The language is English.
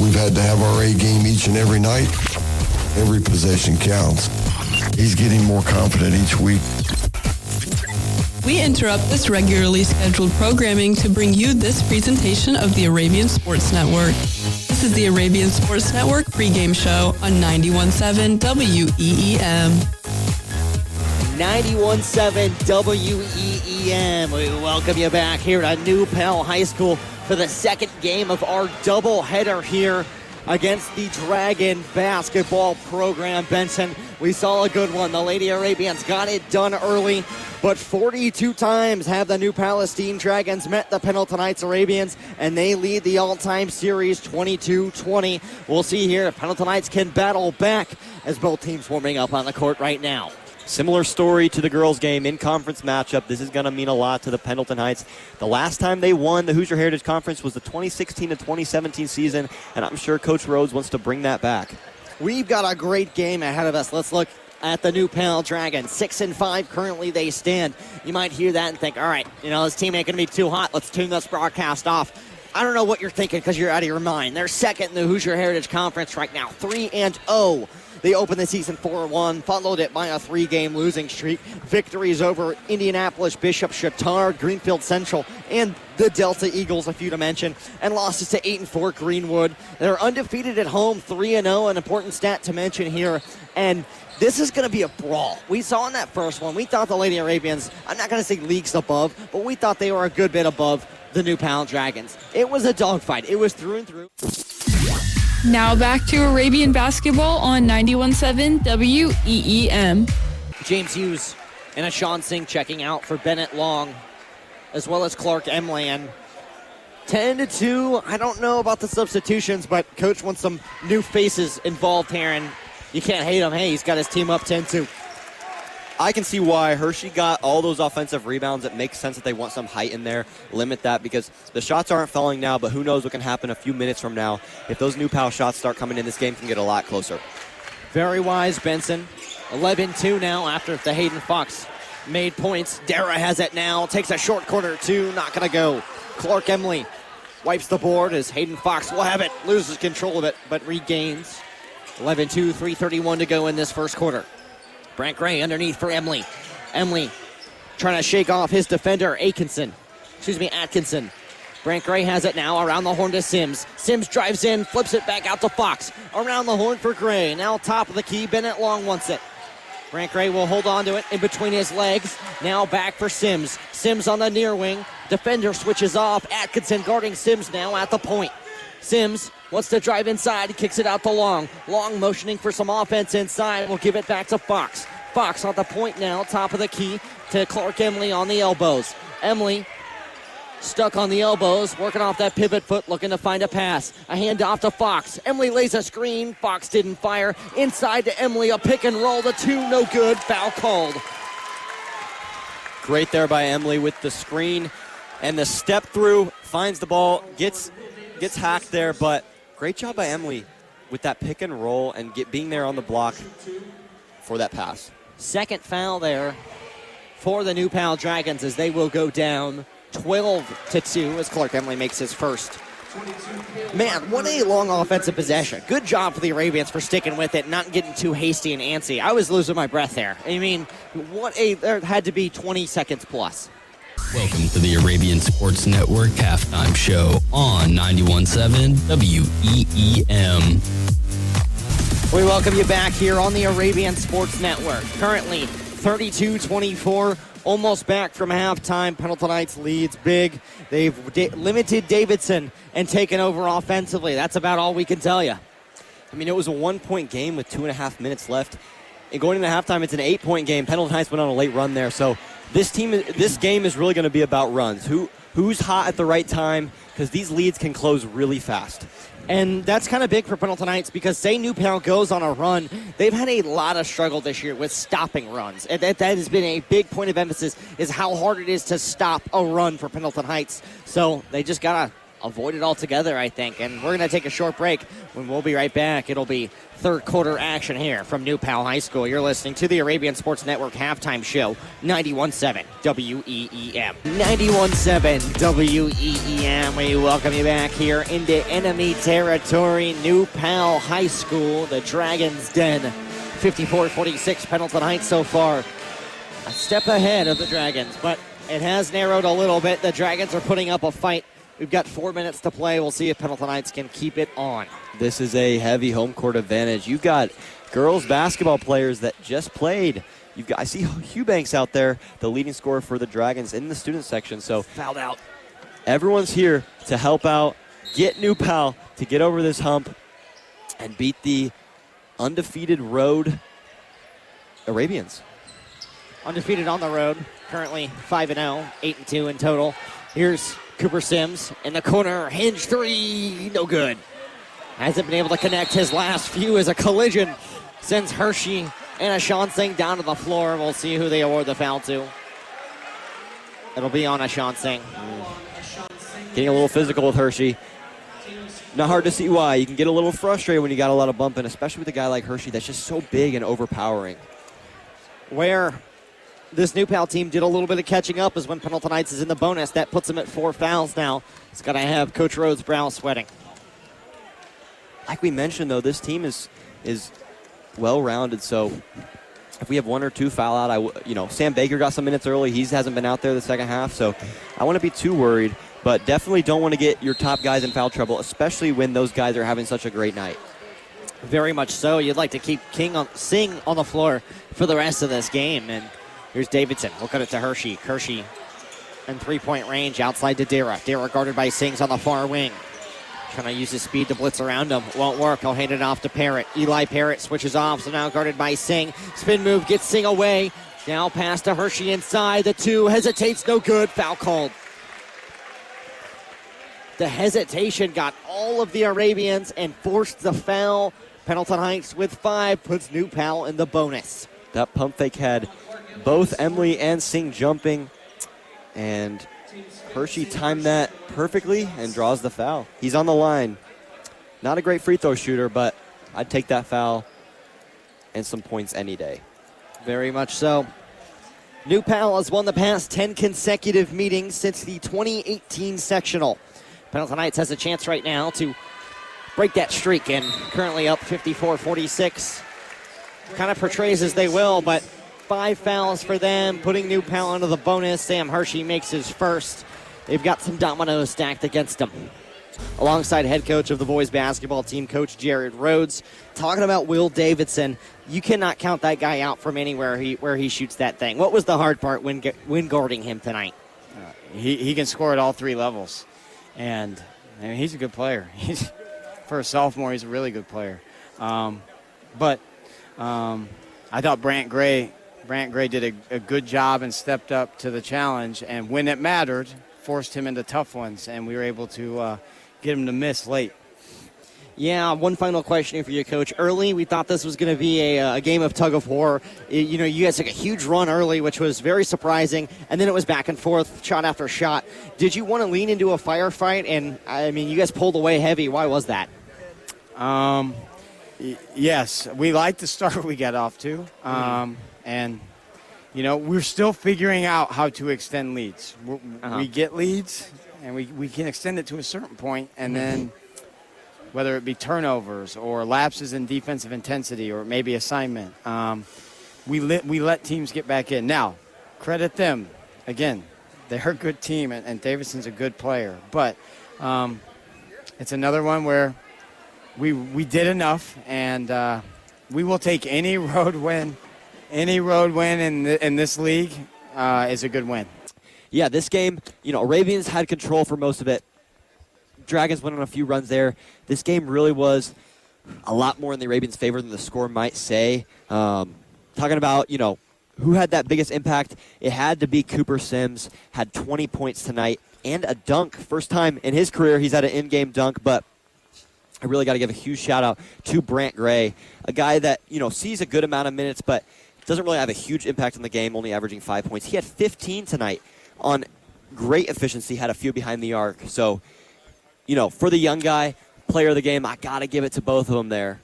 we've had to have our A game each and every night. Every possession counts. He's getting more confident each week. We interrupt this regularly scheduled programming to bring you this presentation of the Arabian Sports Network. This is the Arabian Sports Network pregame show on 91.7 WEEM. 91.7 WEEM. We welcome you back here at New Pal High School for the second game of our doubleheader here against the Dragon basketball program. Benson, we saw a good one. The Lady Arabians got it done early, but 42 times have the New Palestine Dragons met the Pendleton Heights Arabians, and they lead the all-time series 22-20. We'll see here if Pendleton Heights can battle back as both teams warming up on the court right now. Similar story to the girls' game in conference matchup. This is going to mean a lot to the Pendleton Heights. The last time they won the Hoosier Heritage Conference was the 2016 to 2017 season, and I'm sure Coach Rhodes wants to bring that back. We've got a great game ahead of us. Let's look at the New Pal Dragons. 6-5 currently they stand. You might hear that and think, all right, this team ain't going to be too hot. Let's tune this broadcast off. I don't know what you're thinking because you're out of your mind. They're second in the Hoosier Heritage Conference right now, 3-0. They opened the season 4-1, followed it by a 3-game losing streak. Victories over Indianapolis, Bishop, Chatard, Greenfield Central, and the Delta Eagles, a few to mention, and losses to 8-4 Greenwood. They're undefeated at home, 3-0, an important stat to mention here. And this is going to be a brawl. We saw in that first one, we thought the Lady Arabians, I'm not going to say leagues above, but we thought they were a good bit above the New Pal Dragons. It was a dogfight. It was through and through. Now back to Arabian basketball on 91.7 WEEM. James Hughes and a Sean Singh checking out for Bennett Long, as well as Clark Emland. 10-2. I don't know about the substitutions, but Coach wants some new faces involved here, and you can't hate him. Hey, he's got his team up 10-2. I can see why Hershey got all those offensive rebounds. It makes sense that they want some height in there, limit that, because the shots aren't falling now, but who knows what can happen a few minutes from now. If those New Pal shots start coming in, this game can get a lot closer. Very wise, Benson. 11-2 now after the Hayden Fox made points. Dara has it now, takes a short corner, two, not going to go. Clark Emily wipes the board as Hayden Fox will have it, loses control of it, but regains. 11-2, 3:31 to go in this first quarter. Brant Gray underneath for Emily. Emily trying to shake off his defender, Atkinson. Brant Gray has it now around the horn to Sims. Sims drives in, flips it back out to Fox. Around the horn for Gray. Now top of the key, Bennett Long wants it. Brant Gray will hold on to it in between his legs. Now back for Sims. Sims on the near wing. Defender switches off. Atkinson guarding Sims now at the point. Sims wants to drive inside. He kicks it out to Long. Long motioning for some offense inside. We'll give it back to Fox. Fox on the point now, top of the key to Clark Emily on the elbows. Emily stuck on the elbows, working off that pivot foot, looking to find a pass. A handoff to Fox. Emily lays a screen. Fox didn't fire. Inside to Emily, a pick and roll. The two, no good. Foul called. Great there by Emily with the screen and the step through, finds the ball, gets hacked there, but great job by Emily with that pick and roll and being there on the block for that pass. Second foul there for the New Pal Dragons as they will go down 12-2 as Clark Emily makes his first. Man, what a long offensive possession. Good job for the Arabians for sticking with it, not getting too hasty and antsy. I was losing my breath there. I mean, there had to be 20 seconds plus. Welcome to the Arabian Sports Network halftime show on 91.7 WEEM. We welcome you back here on the Arabian Sports Network. Currently 32-24, almost back from halftime. Pendleton Heights leads big. They've limited Davidson and taken over offensively. That's about all we can tell you. I mean, it was a 1-point game with 2.5 minutes left. And going into halftime, it's an 8-point game. Pendleton Heights went on a late run there. So this game is really going to be about runs. Who's hot at the right time? Because these leads can close really fast. And that's kind of big for Pendleton Heights because say New Pal goes on a run, they've had a lot of struggle this year with stopping runs. And that has been a big point of emphasis is how hard it is to stop a run for Pendleton Heights. So they just got to avoid it altogether, I think. And we're going to take a short break. When we'll be right back, it'll be third quarter action here from New Pal High School. You're listening to the Arabian Sports Network halftime show, 91.7 WEEM. 91.7 WEEM. We welcome you back here into enemy territory, New Pal High School, the Dragons' Den. 54-46 Pendleton Heights so far. A step ahead of the Dragons, but it has narrowed a little bit. The Dragons are putting up a fight. We've got 4 minutes to play. We'll see if Pendleton Heights can keep it on. This is a heavy home court advantage. You've got girls basketball players that just played. I see Eubanks out there, the leading scorer for the Dragons in the student section. So Fouled out. everyone's here to help out, get New Pal to get over this hump and beat the undefeated road Arabians. Undefeated on the road, currently 5-0, 8-2 in total. Here's Cooper Sims in the corner, hinge three, no good. Hasn't been able to connect. His last few as a collision sends Hershey and Ashan Singh down to the floor. We'll see who they award the foul to. It'll be on Ashan Singh. Getting a little physical with Hershey. Not hard to see why. You can get a little frustrated when you got a lot of bumping, especially with a guy like Hershey that's just so big and overpowering. Where this New Pal team did a little bit of catching up is when Pendleton Heights is in the bonus. That puts them at 4 fouls now. It's got to have Coach Rhodes' brow sweating. Like we mentioned, though, this team is well-rounded, so if we have 1 or 2 foul out, Sam Baker got some minutes early. He hasn't been out there the second half, so I wouldn't be too worried, but definitely don't want to get your top guys in foul trouble, especially when those guys are having such a great night. Very much so. You'd like to keep Singh on the floor for the rest of this game, and here's Davidson. We'll cut it to Hershey. Hershey in three-point range outside to Dara. Dara guarded by Singh's on the far wing. Trying to use his speed to blitz around him. Won't work. He'll hand it off to Parrott. Eli Parrott switches off, so now guarded by Singh. Spin move gets Singh away. Now pass to Hershey inside. The 2 hesitates. No good. Foul called. The hesitation got all of the Arabians and forced the foul. Pendleton Heights with 5 puts New Pal in the bonus. That pump fake had both Emily and Singh jumping, and Hershey timed that perfectly and draws the foul. He's on the line. Not a great free throw shooter, but I'd take that foul and some points any day. Very much so. New Pal has won the past 10 consecutive meetings since the 2018 sectional. Pendleton Heights has a chance right now to break that streak, and currently up 54-46. Kind of portrays as they will, but 5 fouls for them, putting New Pal into the bonus. Sam Hershey makes his first. They've got some dominoes stacked against them. Alongside head coach of the boys basketball team, Coach Jared Rhodes, talking about Will Davidson. You cannot count that guy out from anywhere where he shoots that thing. What was the hard part when guarding him tonight? He can score at all 3 levels, and he's a good player. For a sophomore, he's a really good player. But I thought Brant Gray did a good job and stepped up to the challenge, and when it mattered, forced him into tough ones, and we were able to get him to miss late. Yeah, one final question here for you, Coach. Early, we thought this was going to be a game of tug of war. You guys took a huge run early, which was very surprising, and then it was back and forth, shot after shot. Did you want to lean into a firefight? And, you guys pulled away heavy. Why was that? Yes, we liked the start we got off to, and we're still figuring out how to extend leads. We get leads, and we can extend it to a certain point, and then whether it be turnovers or lapses in defensive intensity or maybe assignment, we let teams get back in. Now, credit them. Again, they're a good team, and Davidson's a good player, but it's another one where we did enough, and we will take any road win. Any road win in this league is a good win. Yeah, this game, Arabians had control for most of it. Dragons went on a few runs there. This game really was a lot more in the Arabians' favor than the score might say. Talking about, who had that biggest impact, it had to be Cooper Sims, had 20 points tonight and a dunk. First time in his career he's had an in-game dunk, but I really got to give a huge shout-out to Brant Gray, a guy that, sees a good amount of minutes, but doesn't really have a huge impact on the game, only averaging 5 points. He had 15 tonight on great efficiency, had a few behind the arc. So for the young guy, player of the game, I got to give it to both of them there.